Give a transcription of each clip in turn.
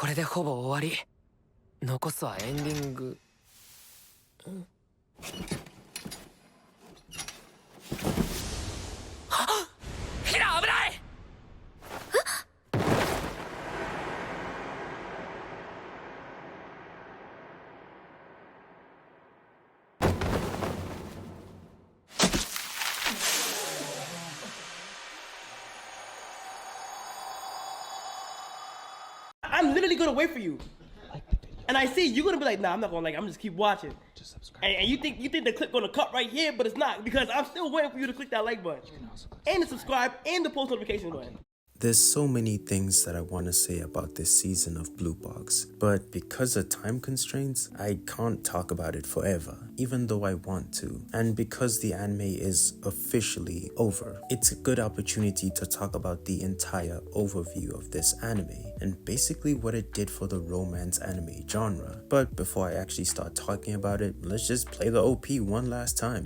れでほぼ終わり。残すはエンディング。はっ！ヒナ危ない！I'm literally gonna wait for you. And I see you're gonna be like, nah, I'm not gonna like it. I'm just keep watching. Just subscribe. And you think the clip gonna cut right here, but it's not, because I'm still waiting for you to click that like button. And the subscribe and the post notification button. There's so many things that I want to say about this season of Blue Box, but because of time constraints, I can't talk about it forever, even though I want to. And because the anime is officially over, it's a good opportunity to talk about the entire overview of this anime and basically what it did for the romance anime genre. But before I actually start talking about it, let's just play the OP one last time.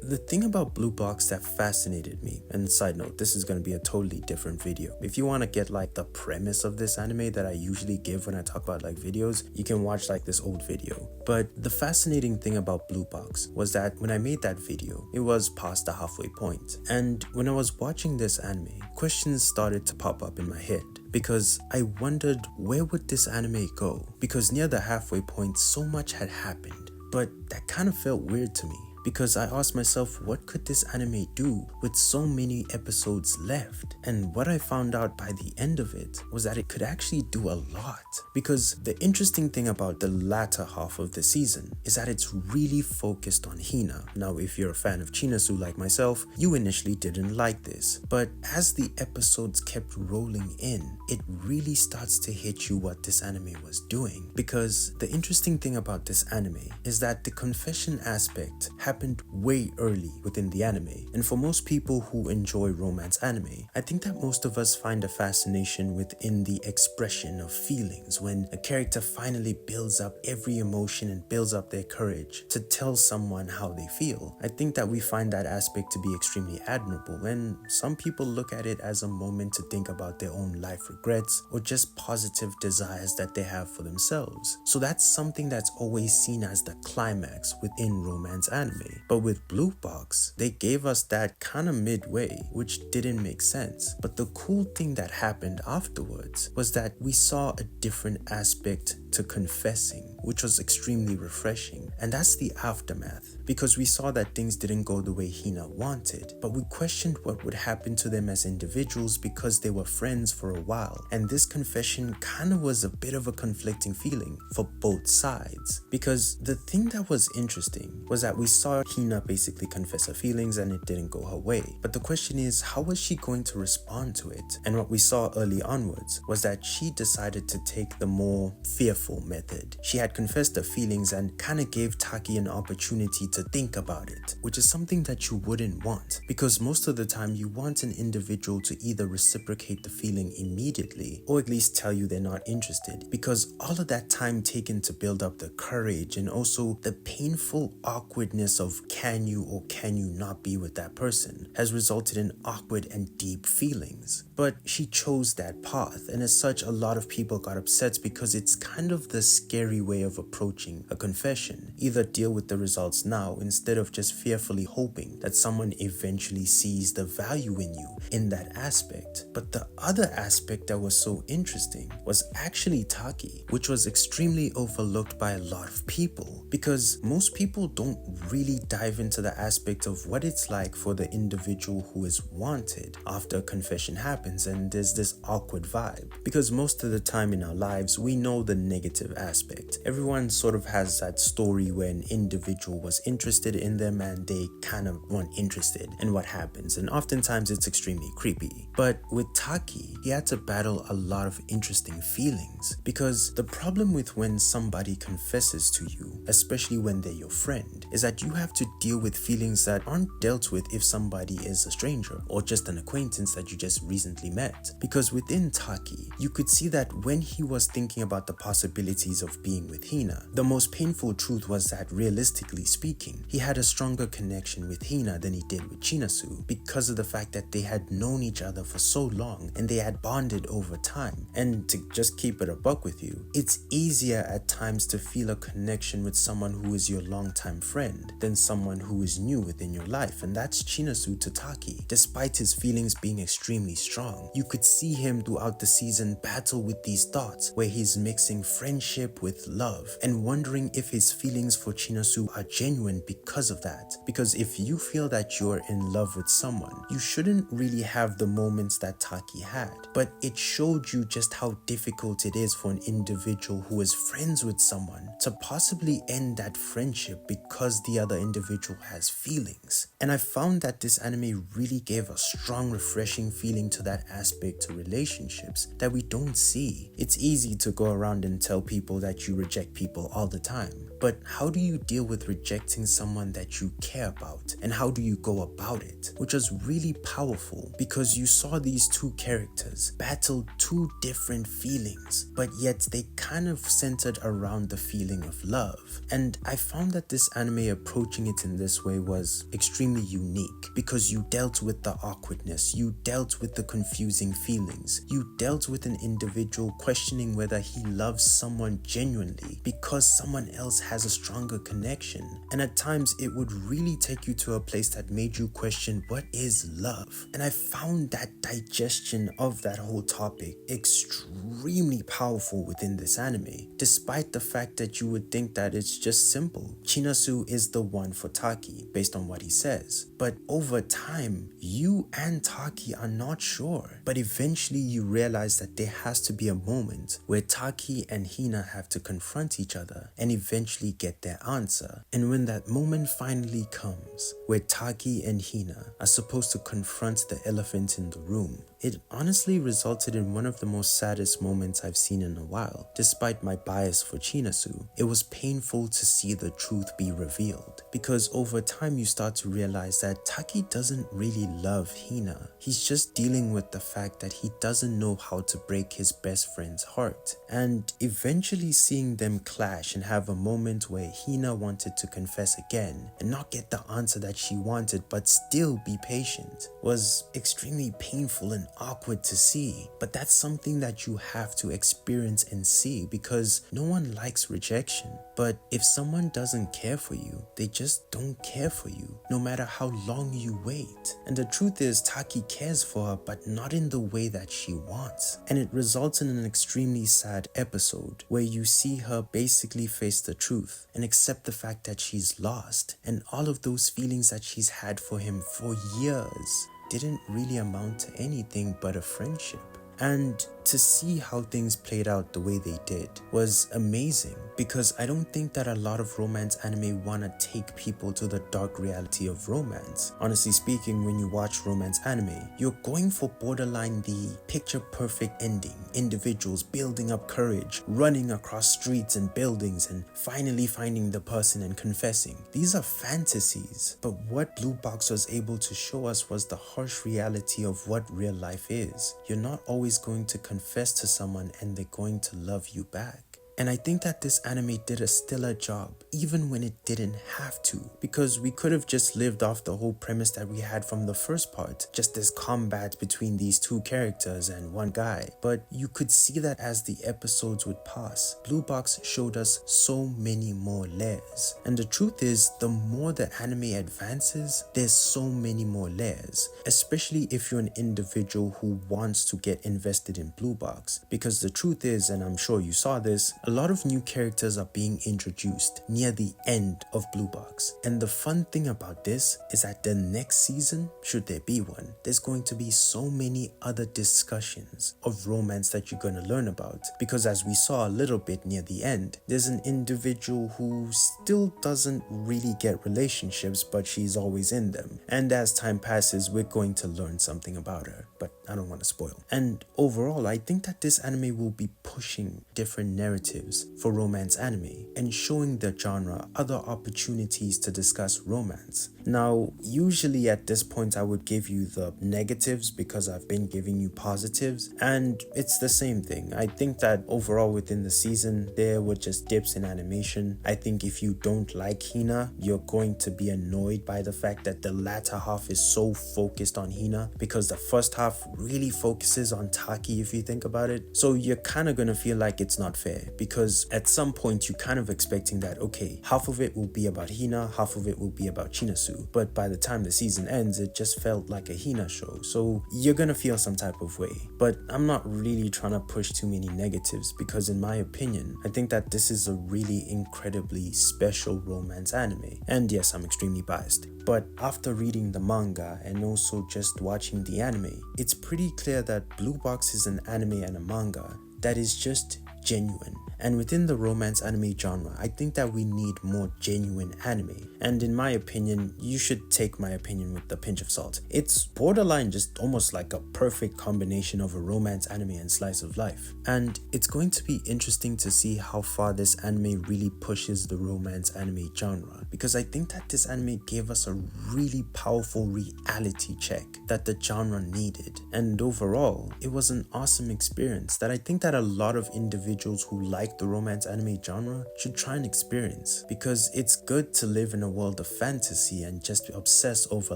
The thing about Blue Box that fascinated me, and side note, this is going to be a totally different video. If you want to get like the premise of this anime that I usually give when I talk about like videos, you can watch like this old video. But the fascinating thing about Blue Box was that when I made that video, it was past the halfway point. And when I was watching this anime, questions started to pop up in my head. Because I wondered, where would this anime go? Because near the halfway point, so much had happened. But that kind of felt weird to me. Because I asked myself, what could this anime do with so many episodes left? And what I found out by the end of it was that it could actually do a lot. Because the interesting thing about the latter half of the season is that it's really focused on Hina. Now, if you're a fan of Chinatsu like myself, you initially didn't like this. But as the episodes kept rolling in, it really starts to hit you what this anime was doing. Because the interesting thing about this anime is that the confession aspect happened way early within the anime, and for most people who enjoy romance anime, I think that most of us find a fascination within the expression of feelings when a character finally builds up every emotion and builds up their courage to tell someone how they feel. I think that we find that aspect to be extremely admirable, and some people look at it as a moment to think about their own life regrets or just positive desires that they have for themselves. So that's something that's always seen as the climax within romance anime. But with Blue Box, they gave us that kind of midway, which didn't make sense. But the cool thing that happened afterwards was that we saw a different aspect to confessing, which was extremely refreshing. And that's the aftermath, because we saw that things didn't go the way Hina wanted, but we questioned what would happen to them as individuals because they were friends for a while. And this confession kind of was a bit of a conflicting feeling for both sides, because the thing that was interesting was that we saw Hina basically confess her feelings and it didn't go her way. But the question is, how was she going to respond to it? And what we saw early onwards was that she decided to take the more fearful method. She had confessed her feelings and kind of gave Taiki an opportunity to think about it, which is something that you wouldn't want, because most of the time you want an individual to either reciprocate the feeling immediately or at least tell you they're not interested, because all of that time taken to build up the courage and also the painful awkwardness of can you or can you not be with that person has resulted in awkward and deep feelings. But she chose that path, and as such, a lot of people got upset because it's kind of the scary way of approaching a confession. Either deal with the results now instead of just fearfully hoping that someone eventually sees the value in you in that aspect. But the other aspect that was so interesting was actually Taiki, which was extremely overlooked by a lot of people, because most people don't really dive into the aspect of what it's like for the individual who is wanted after a confession happens and there's this awkward vibe. Because most of the time in our lives, we know the negative aspect. Everyone sort of has that story where an individual was interested in them and they kind of weren't interested in what happens, and oftentimes it's extremely creepy. But with Taiki, he had to battle a lot of interesting feelings, because the problem with when somebody confesses to you, especially when they're your friend, is that you have to deal with feelings that aren't dealt with if somebody is a stranger or just an acquaintance that you just recently met. Because within Taiki, you could see that when he was thinking about the possibility possibilities of being with Hina. The most painful truth was that realistically speaking, he had a stronger connection with Hina than he did with Chinatsu because of the fact that they had known each other for so long and they had bonded over time. And to just keep it a buck with you, it's easier at times to feel a connection with someone who is your longtime friend than someone who is new within your life, and that's Chinatsu to Taiki. Despite his feelings being extremely strong, you could see him throughout the season battle with these thoughts where he's mixing friendship with love and wondering if his feelings for Chinatsu are genuine because of that. Because if you feel that you're in love with someone, you shouldn't really have the moments that Taiki had, but it showed you just how difficult it is for an individual who is friends with someone to possibly end that friendship because the other individual has feelings. And I found that this anime really gave a strong, refreshing feeling to that aspect to relationships that we don't see. It's easy to go around and tell people that you reject people all the time, but how do you deal with rejecting someone that you care about, and how do you go about it? Which was really powerful because you saw these two characters battle two different feelings, but yet they kind of centered around the feeling of love. And I found that this anime approaching it in this way was extremely unique because you dealt with the awkwardness, you dealt with the confusing feelings, you dealt with an individual questioning whether he loves someone genuinely because someone else has a stronger connection. And at times it would really take you to a place that made you question what is love. And I found that digestion of that whole topic extremely powerful within this anime, despite the fact that you would think that it's just simple. Chinatsu is the one for Taiki based on what he says, but over time you and Taiki are not sure. But eventually you realize that there has to be a moment where Taiki and Hina have to confront each other and eventually get their answer. And when that moment finally comes where Taiki and Hina are supposed to confront the elephant in the room, it honestly resulted in one of the most saddest moments I've seen in a while. Despite my bias for Chinatsu, it was painful to see the truth be revealed, because over time you start to realize that Taiki doesn't really love Hina. He's just dealing with the fact that he doesn't know how to break his best friend's heart. And eventually seeing them clash and have a moment where Hina wanted to confess again and not get the answer that she wanted but still be patient was extremely painful and awkward to see. But that's something that you have to experience and see, because no one likes rejection. But if someone doesn't care for you, they just don't care for you, no matter how long you wait. And the truth is, Taiki cares for her, but not in the way that she wants. And it results in an extremely sad episode where you see her basically face the truth and accept the fact that she's lost, and all of those feelings that she's had for him for years didn't really amount to anything but a friendship. And to see how things played out the way they did was amazing, because I don't think that a lot of romance anime want to take people to the dark reality of romance. Honestly speaking, when you watch romance anime, you're going for borderline the picture perfect ending, individuals building up courage, running across streets and buildings, and finally finding the person and confessing. These are fantasies, but what Blue Box was able to show us was the harsh reality of what real life is. You're not always going to confess to someone and they're going to love you back. And I think that this anime did a stellar job, even when it didn't have to, because we could have just lived off the whole premise that we had from the first part, just this combat between these two characters and one guy. But you could see that as the episodes would pass, Blue Box showed us so many more layers. And the truth is, the more the anime advances, there's so many more layers, especially if you're an individual who wants to get invested in Blue Box. Because the truth is, and I'm sure you saw this, a lot of new characters are being introduced near the end of Blue Box. And the fun thing about this is that the next season, should there be one, there's going to be so many other discussions of romance that you're going to learn about. Because as we saw a little bit near the end, there's an individual who still doesn't really get relationships, but she's always in them. And as time passes, we're going to learn something about her, but I don't want to spoil. And overall, I think that this anime will be pushing different narratives negatives for romance anime and showing the genre other opportunities to discuss romance. Now, usually at this point I would give you the negatives because I've been giving you positives, and it's the same thing. I think that overall within the season there were just dips in animation. I think if you don't like Hina, you're going to be annoyed by the fact that the latter half is so focused on Hina, because the first half really focuses on Taiki if you think about it. So you're kind of gonna feel like it's not fair, because at some point you're kind of expecting that, okay, half of it will be about Hina, half of it will be about Chinatsu. But by the time the season ends, it just felt like a Hina show. So you're gonna feel some type of way. But I'm not really trying to push too many negatives, because in my opinion, I think that this is a really incredibly special romance anime. And yes, I'm extremely biased. But after reading the manga and also just watching the anime, it's pretty clear that Blue Box is an anime and a manga that is just genuine. And within the romance anime genre, I think that we need more genuine anime. And in my opinion, you should take my opinion with a pinch of salt. It's borderline just almost like a perfect combination of a romance anime and slice of life. And it's going to be interesting to see how far this anime really pushes the romance anime genre, because I think that this anime gave us a really powerful reality check that the genre needed. And overall, it was an awesome experience that I think that a lot of individuals who like the romance anime genre should try and experience, because it's good to live in a world of fantasy and just obsess over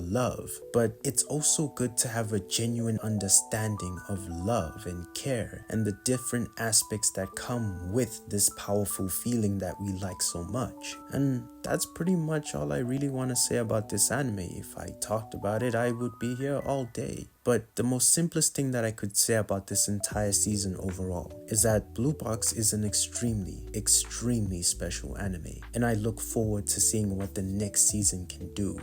love, but it's also good to have a genuine understanding of love and care and the different aspects that come with this powerful feeling that we like so much. And that's pretty much all I really want to say about this anime. If I talked about it, I would be here all day. But the most simplest thing that I could say about this entire season overall is that Blue Box is an extremely special anime, and I look forward to seeing what the next season can do.